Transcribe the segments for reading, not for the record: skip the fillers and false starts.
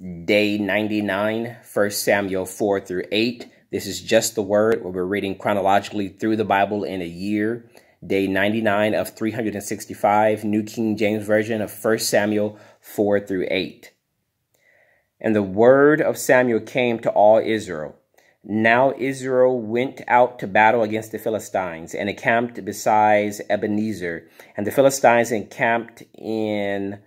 Day 99, 1 Samuel 4 through 8. This is just the word where we're reading chronologically through the Bible in a year. Day 99 of 365, New King James Version of 1 Samuel 4 through 8. And the word of Samuel came to all Israel. Now Israel went out to battle against the Philistines and encamped beside Ebenezer. And the Philistines encamped in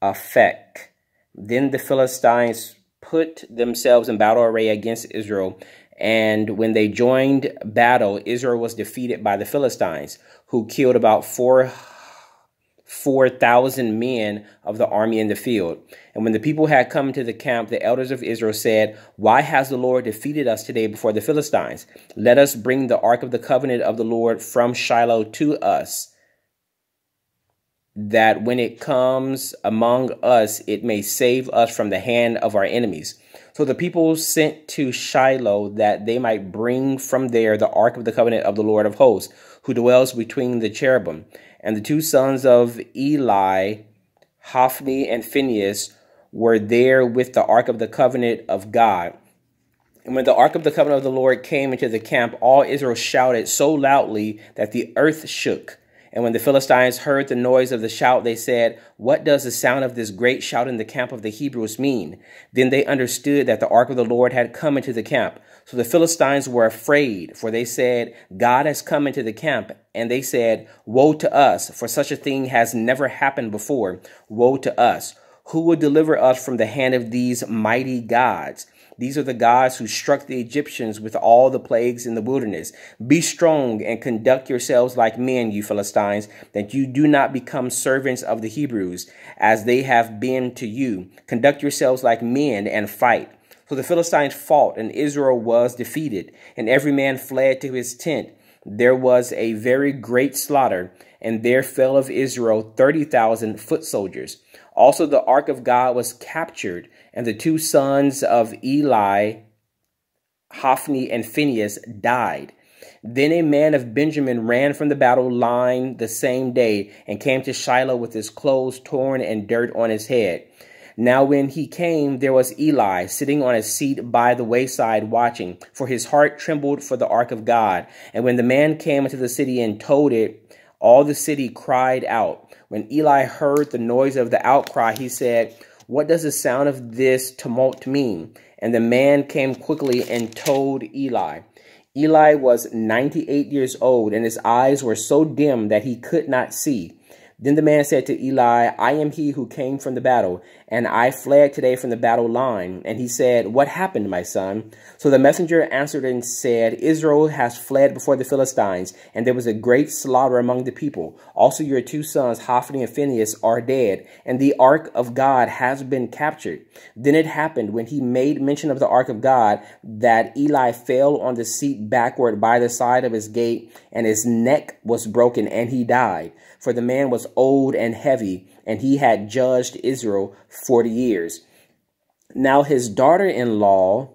Aphek. Then the Philistines put themselves in battle array against Israel. And when they joined battle, Israel was defeated by the Philistines, who killed about 4,000 men of the army in the field. And when the people had come to the camp, the elders of Israel said, "Why has the Lord defeated us today before the Philistines? Let us bring the ark of the covenant of the Lord from Shiloh to us, that when it comes among us, it may save us from the hand of our enemies." So the people sent to Shiloh that they might bring from there the ark of the covenant of the Lord of hosts, who dwells between the cherubim. And the two sons of Eli, Hophni and Phineas, were there with the ark of the covenant of God. And when the ark of the covenant of the Lord came into the camp, all Israel shouted so loudly that the earth shook. And when the Philistines heard the noise of the shout, they said, "What does the sound of this great shout in the camp of the Hebrews mean?" Then they understood that the ark of the Lord had come into the camp. So the Philistines were afraid, for they said, "God has come into the camp." And they said, "Woe to us, for such a thing has never happened before. Woe to us! Who will deliver us from the hand of these mighty gods? These are the gods who struck the Egyptians with all the plagues in the wilderness. Be strong and conduct yourselves like men, you Philistines, that you do not become servants of the Hebrews, as they have been to you. Conduct yourselves like men and fight." So the Philistines fought, and Israel was defeated, and every man fled to his tent. There was a very great slaughter, and there fell of Israel 30,000 foot soldiers. Also the ark of God was captured, and the two sons of Eli, Hophni and Phineas, died. Then a man of Benjamin ran from the battle line the same day and came to Shiloh with his clothes torn and dirt on his head. Now when he came, there was Eli sitting on a seat by the wayside watching, for his heart trembled for the ark of God. And when the man came into the city and told it, all the city cried out. When Eli heard the noise of the outcry, he said, "What does the sound of this tumult mean?" And the man came quickly and told Eli. Eli was 98 years old, and his eyes were so dim that he could not see. Then the man said to Eli, "I am he who came from the battle, and I fled today from the battle line." And he said, "What happened, my son?" So the messenger answered and said, "Israel has fled before the Philistines, and there was a great slaughter among the people. Also your two sons, Hophni and Phineas, are dead, and the ark of God has been captured." Then it happened, when he made mention of the ark of God, that Eli fell on the seat backward by the side of his gate, and his neck was broken, and he died. For the man was old and heavy, and he had judged Israel 40 years. Now his daughter-in-law,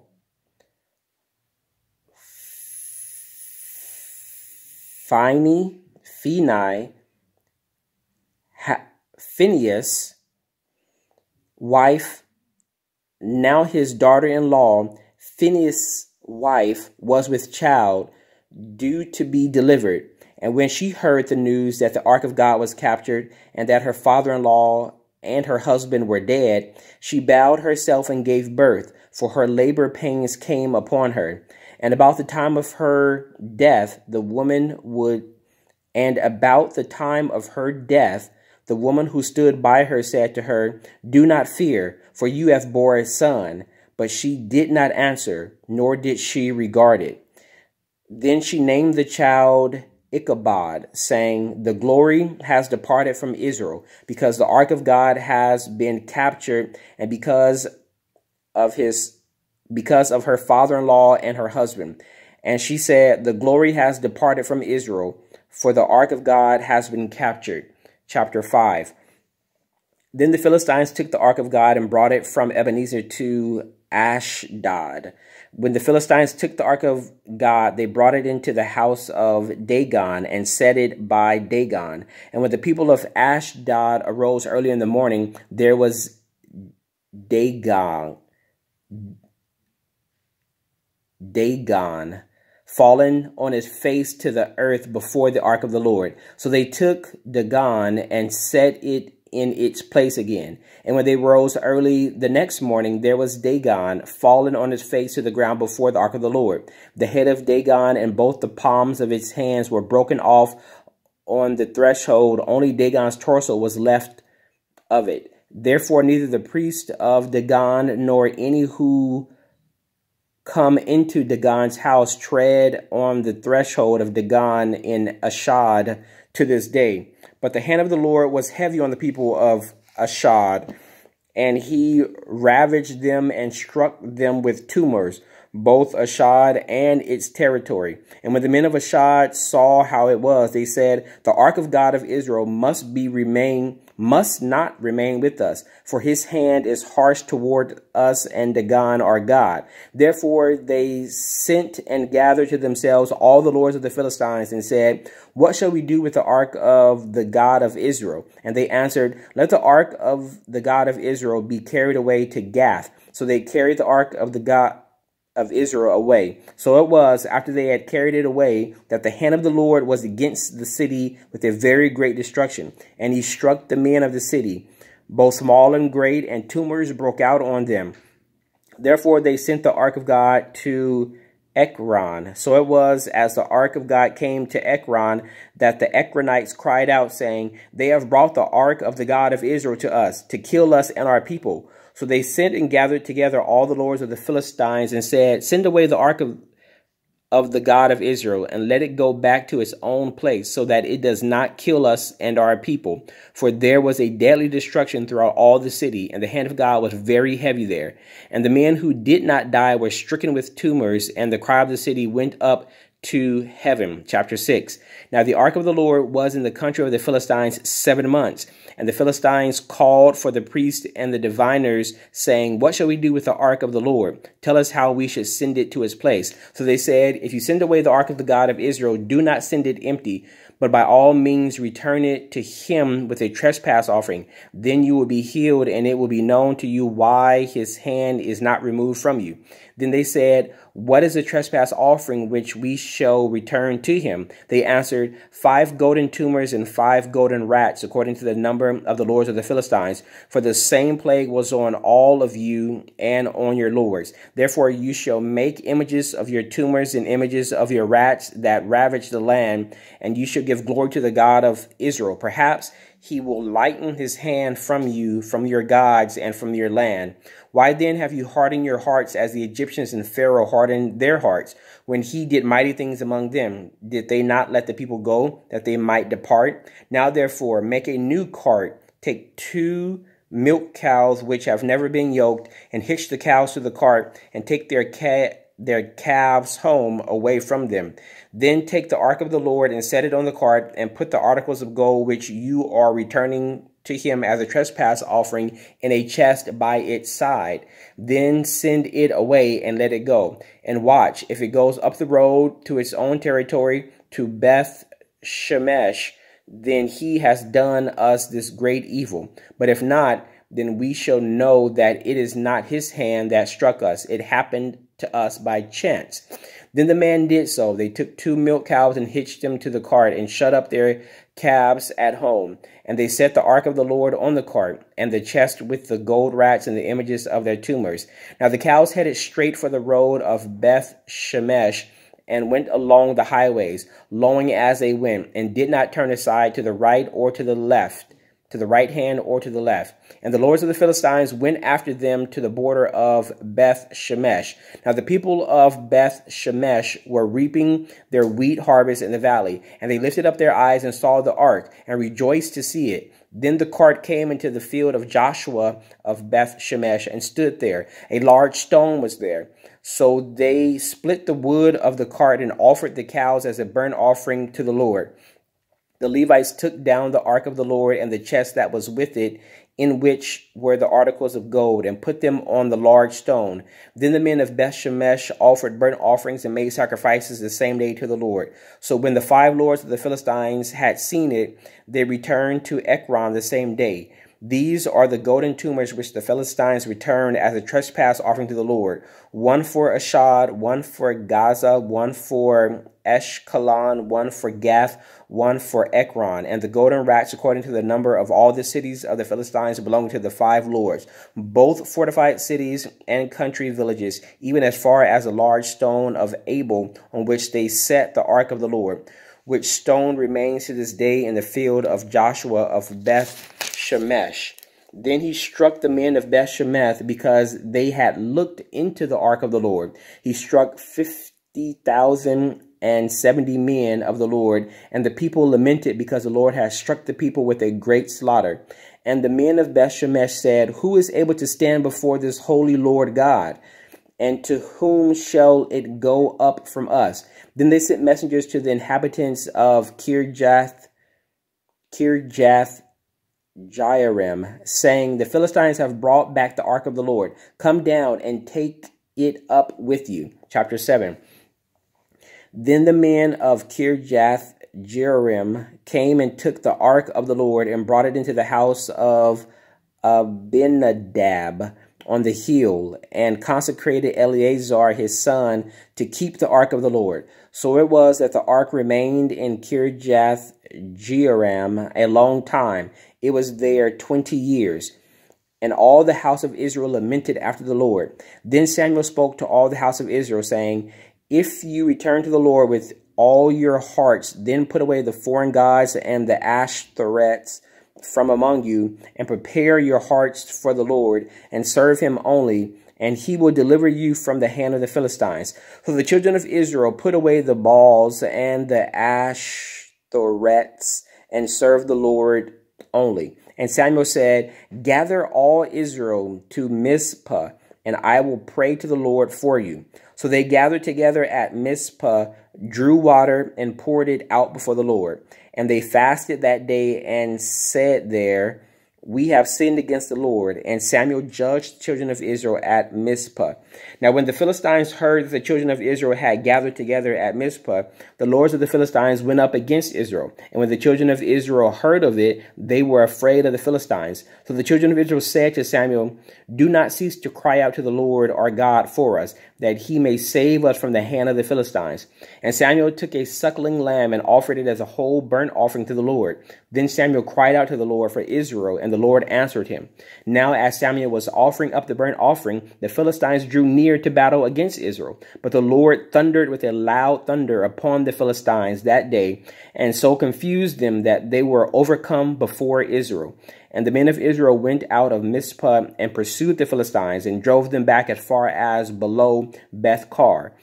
Phineas' wife, now his daughter-in-law, Phineas' wife, was with child, due to be delivered. And when she heard the news that the ark of God was captured, and that her father-in-law and her husband were dead, she bowed herself and gave birth, for her labor pains came upon her. And about the time of her death, the woman who stood by her said to her, "Do not fear, for you have bore a son." But she did not answer, nor did she regard it. Then she named the child Ichabod, saying, "The glory has departed from Israel, because the ark of God has been captured, and because of her father-in-law and her husband." And she said, "The glory has departed from Israel, for the ark of God has been captured." Chapter 5. Then the Philistines took the ark of God and brought it from Ebenezer to Ashdod. When the Philistines took the ark of God, they brought it into the house of Dagon and set it by Dagon. And when the people of Ashdod arose early in the morning, there was Dagon, fallen on his face to the earth before the ark of the Lord. So they took Dagon and set it in its place again. And when they rose early the next morning, there was Dagon fallen on his face to the ground before the ark of the Lord. The head of Dagon and both the palms of its hands were broken off on the threshold. Only Dagon's torso was left of it. Therefore, neither the priest of Dagon nor any who come into Dagon's house tread on the threshold of Dagon in Ashdod to this day. But the hand of the Lord was heavy on the people of Ashdod, and he ravaged them and struck them with tumors, both Ashdod and its territory. And when the men of Ashdod saw how it was, they said, the ark of God of Israel must not remain with us, for his hand is harsh toward us and Dagon our God. Therefore they sent and gathered to themselves all the lords of the Philistines and said, what shall we do with the ark of the God of Israel? And they answered, let the ark of the God of Israel be carried away to Gath. So they carried the ark of the God of Israel away. So it was, after they had carried it away, that the hand of the Lord was against the city with a very great destruction. And he struck the men of the city, both small and great, and tumors broke out on them. Therefore they sent the ark of God to Ekron. So it was, as the ark of God came to Ekron, that the Ekronites cried out, saying, they have brought the ark of the God of Israel to us, to kill us and our people. So they sent and gathered together all the lords of the Philistines and said, send away the ark of the God of Israel and let it go back to its own place so that it does not kill us and our people. For there was a deadly destruction throughout all the city, and the hand of God was very heavy there. And the men who did not die were stricken with tumors, and the cry of the city went up to heaven. Chapter 6. Now the ark of the Lord was in the country of the Philistines 7 months. And the Philistines called for the priests and the diviners, saying, what shall we do with the ark of the Lord? Tell us how we should send it to its place. So they said, if you send away the ark of the God of Israel, do not send it empty, but by all means return it to him with a trespass offering. Then you will be healed, and it will be known to you why his hand is not removed from you. Then they said, what is the trespass offering which we shall return to him? They answered, 5 golden tumors and 5 golden rats, according to the number of the lords of the Philistines. For the same plague was on all of you and on your lords. Therefore you shall make images of your tumors and images of your rats that ravage the land, and you shall give glory to the God of Israel. Perhaps he will lighten his hand from you, from your gods, and from your land. Why then have you hardened your hearts as the Egyptians and Pharaoh hardened their hearts? When he did mighty things among them, did they not let the people go, that they might depart? Now therefore make a new cart, take 2 milk cows which have never been yoked, and hitch the cows to the cart, and take their calves home away from them. Then take the ark of the Lord and set it on the cart, and put the articles of gold which you are returning to him as a trespass offering in a chest by its side. Then send it away and let it go. And watch, if it goes up the road to its own territory, to Beth Shemesh, then he has done us this great evil. But if not, then we shall know that it is not his hand that struck us. It happened to us by chance. Then the man did so. They took 2 milk cows and hitched them to the cart and shut up their calves at home. And they set the ark of the Lord on the cart, and the chest with the gold rats and the images of their tumors. Now the cows headed straight for the road of Beth Shemesh, and went along the highways, lowing as they went, and did not turn aside to the right or to the left, to the right hand or to the left. And the lords of the Philistines went after them to the border of Beth Shemesh. Now the people of Beth Shemesh were reaping their wheat harvest in the valley, and they lifted up their eyes and saw the ark, and rejoiced to see it. Then the cart came into the field of Joshua of Beth Shemesh, and stood there. A large stone was there. So they split the wood of the cart and offered the cows as a burnt offering to the Lord. The Levites took down the ark of the Lord and the chest that was with it, in which were the articles of gold, and put them on the large stone. Then the men of Beth Shemesh offered burnt offerings and made sacrifices the same day to the Lord. So when the 5 lords of the Philistines had seen it, they returned to Ekron the same day. These are the golden tumors which the Philistines returned as a trespass offering to the Lord. One for Ashdod, one for Gaza, one for Ashkelon, one for Gath, one for Ekron, and the golden rats according to the number of all the cities of the Philistines belonging to the 5 lords, both fortified cities and country villages, even as far as the large stone of Abel on which they set the ark of the Lord, which stone remains to this day in the field of Joshua of Beth Shemesh. Then he struck the men of Beth Shemesh because they had looked into the ark of the Lord. He struck 50,070 men of the Lord, and the people lamented because the Lord had struck the people with a great slaughter. And the men of Beth Shemesh said, "Who is able to stand before this holy Lord God? And to whom shall it go up from us?" Then they sent messengers to the inhabitants of Kirjath Jearim, saying, "The Philistines have brought back the ark of the Lord. Come down and take it up with you." Chapter 7. Then the men of Kirjath Jearim came and took the ark of the Lord and brought it into the house of Abinadab on the hill, and consecrated Eleazar his son to keep the ark of the Lord. So it was that the ark remained in Kirjath Jearim a long time. It was there 20 years. And all the house of Israel lamented after the Lord. Then Samuel spoke to all the house of Israel, saying, "If you return to the Lord with all your hearts, then put away the foreign gods and the Ashtoreths from among you, and prepare your hearts for the Lord, and serve him only, and he will deliver you from the hand of the Philistines." So the children of Israel put away the Baals and the Ashtoreths, and served the Lord only. And Samuel said, "Gather all Israel to Mizpah, and I will pray to the Lord for you." So they gathered together at Mizpah, drew water, and poured it out before the Lord. And they fasted that day and said there, "We have sinned against the Lord." And Samuel judged the children of Israel at Mizpah. Now when the Philistines heard that the children of Israel had gathered together at Mizpah, the lords of the Philistines went up against Israel. And when the children of Israel heard of it, they were afraid of the Philistines. So the children of Israel said to Samuel, "Do not cease to cry out to the Lord our God for us, that he may save us from the hand of the Philistines." And Samuel took a suckling lamb and offered it as a whole burnt offering to the Lord. Then Samuel cried out to the Lord for Israel, and the Lord answered him. Now as Samuel was offering up the burnt offering, the Philistines drew near to battle against Israel. But the Lord thundered with a loud thunder upon the Philistines that day, and so confused them that they were overcome before Israel. And the men of Israel went out of Mizpah and pursued the Philistines, and drove them back as far as below Beth-kar.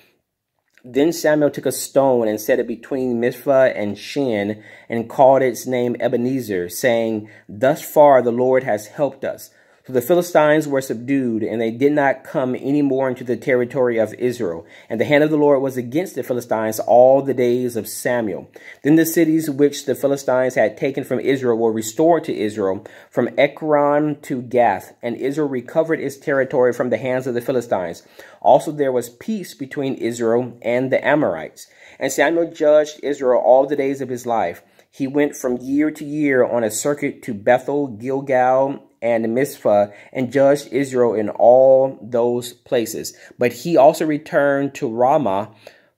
Then Samuel took a stone and set it between Mizpah and Shin, and called its name Ebenezer, saying, "Thus far the Lord has helped us." So the Philistines were subdued, and they did not come any more into the territory of Israel. And the hand of the Lord was against the Philistines all the days of Samuel. Then the cities which the Philistines had taken from Israel were restored to Israel, from Ekron to Gath, and Israel recovered its territory from the hands of the Philistines. Also there was peace between Israel and the Amorites. And Samuel judged Israel all the days of his life. He went from year to year on a circuit to Bethel, Gilgal, and Mizpah, and judged Israel in all those places. But he also returned to Ramah,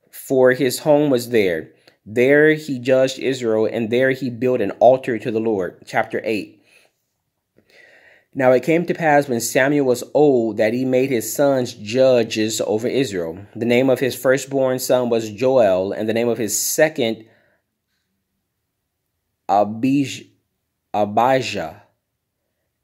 for his home was there. There he judged Israel, and there he built an altar to the Lord. Chapter 8. Now it came to pass when Samuel was old that he made his sons judges over Israel. The name of his firstborn son was Joel, and the name of his second Abijah.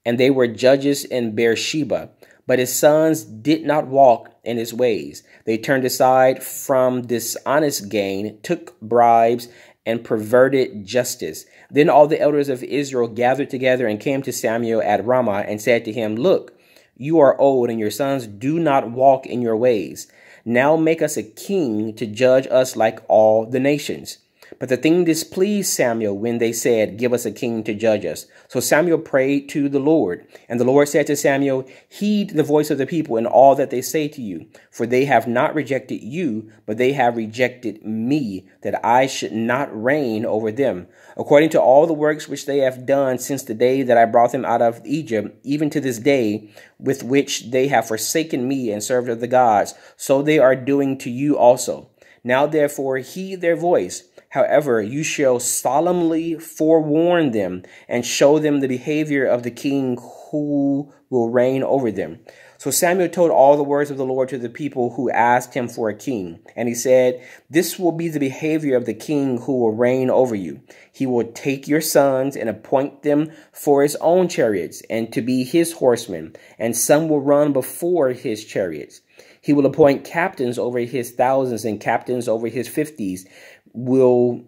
And they were judges in Beersheba. But his sons did not walk in his ways. They turned aside from dishonest gain, took bribes, and perverted justice. Then all the elders of Israel gathered together and came to Samuel at Ramah and said to him, "Look, you are old, and your sons do not walk in your ways. Now make us a king to judge us like all the nations." But the thing displeased Samuel when they said, "Give us a king to judge us." So Samuel prayed to the Lord. And the Lord said to Samuel, "Heed the voice of the people in all that they say to you. For they have not rejected you, but they have rejected me, that I should not reign over them. According to all the works which they have done since the day that I brought them out of Egypt, even to this day, with which they have forsaken me and served other gods, so they are doing to you also. Now therefore heed their voice. However, you shall solemnly forewarn them and show them the behavior of the king who will reign over them." So Samuel told all the words of the Lord to the people who asked him for a king. And he said, "This will be the behavior of the king who will reign over you. He will take your sons and appoint them for his own chariots and to be his horsemen, and some will run before his chariots. He will appoint captains over his thousands and captains over his 50s, will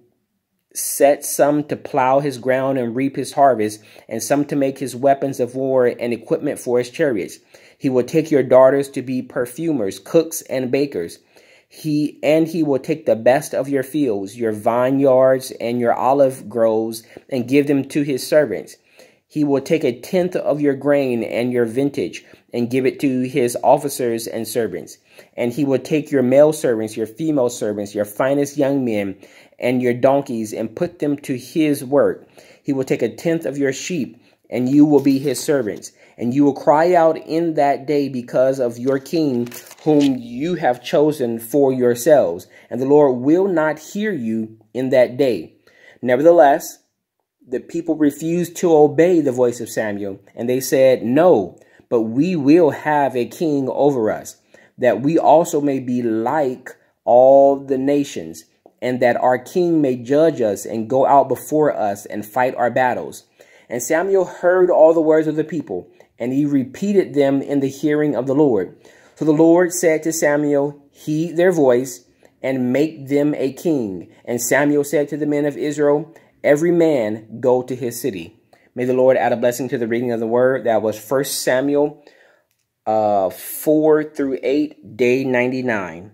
set some to plow his ground and reap his harvest, and some to make his weapons of war and equipment for his chariots. He will take your daughters to be perfumers, cooks, and bakers. He will take the best of your fields, your vineyards, and your olive groves, and give them to his servants. He will take 1/10 of your grain and your vintage, and give it to his officers and servants. And he will take your male servants, your female servants, your finest young men, and your donkeys, and put them to his work. He will take 1/10 of your sheep, and you will be his servants. And you will cry out in that day because of your king, whom you have chosen for yourselves. And the Lord will not hear you in that day." Nevertheless, the people refused to obey the voice of Samuel, and they said, "No, but we will have a king over us, that we also may be like all the nations, and that our king may judge us and go out before us and fight our battles." And Samuel heard all the words of the people, and he repeated them in the hearing of the Lord. So the Lord said to Samuel, "Heed their voice and make them a king." And Samuel said to the men of Israel, "Every man go to his city." May the Lord add a blessing to the reading of the word. That was 1 Samuel 4 through 8, day 99.